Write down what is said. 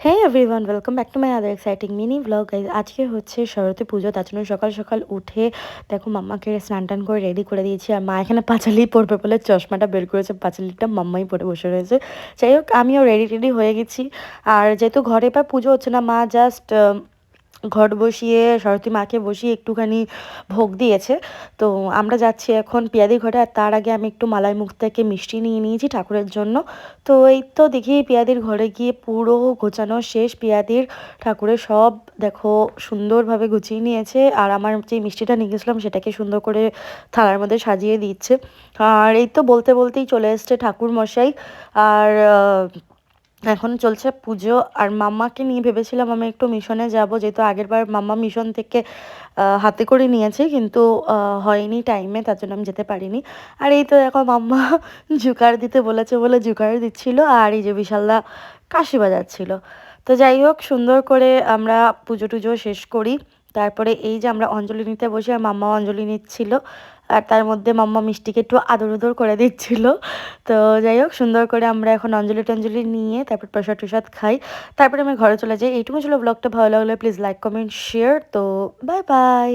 Hey everyone, welcome back to my other exciting mini vlog guys. আজকে হচ্ছে সরস্বতী পুজো, তার জন্য সকাল সকাল উঠে দেখো মাম্মাকে স্নান টান করে রেডি করে দিয়েছি। আর মা এখানে পাঁচালি পরবে বলে চশমাটা বের করেছে, পাঁচালিটা মাম্মাই পরে বসে রয়েছে। যাই হোক, আমিও রেডি টেডি হয়ে গেছি। আর যেহেতু ঘরে পা পুজো হচ্ছে না, মা জাস্ট ঘট বসিয়ে সরস্বতী মাকে বসিয়ে একটুখানি ভোগ দিয়েছে। তো আমরা যাচ্ছি এখন পিয়াদি ঘরে। আর তার আগে আমি একটু মালাই মুখ থেকে মিষ্টি নিয়ে নিয়েছি ঠাকুরের জন্য। তো এই তো দেখি পিয়াদির ঘরে গিয়ে পুরো গোছানো শেষ। পিয়াদির ঠাকুরের সব দেখো সুন্দরভাবে গুছিয়ে নিয়েছে। আর আমার যে মিষ্টিটা নিয়ে গেছিলাম সেটাকে সুন্দর করে থালার মধ্যে সাজিয়ে দিচ্ছে। আর এই তো বলতে বলতেই চলে এসছে ঠাকুর মশাই। আর এখন চলছে পুজো। আর মাম্মাকে নিয়ে ভেবেছিলাম আমি একটু মিশনে যাব, যেহেতু আগেরবার মাম্মা মিশন থেকে হাতে করে নিয়েছে, কিন্তু হয়নি টাইমে, তার জন্য আমি যেতে পারিনি। আর এই তো এখন মাম্মা জুকার দিতে বলেছে বলে জুকার দিচ্ছিল, আর এই যে বিশালদা কাশি বাজাচ্ছিল। তো যাই হোক, সুন্দর করে আমরা পুজো টুজো শেষ করি। তারপরে এই যে আমরা অঞ্জলি নিতে বসে, আর মাম্মাও অঞ্জলি নিচ্ছিল। আর তার মধ্যে মাম্মা মিষ্টিকে একটু আদর উদর করে দিচ্ছিল। তো যাই হোক, সুন্দর করে আমরা এখন অঞ্জলি টঞ্জলি নিয়ে তারপর প্রসাদ টসাদ খাই। তারপরে আমি ঘরে চলে যাই। এইটুকু ছিল ব্লগটা। ভালো লাগলে প্লিজ লাইক কমেন্ট শেয়ার। তো বাই বাই।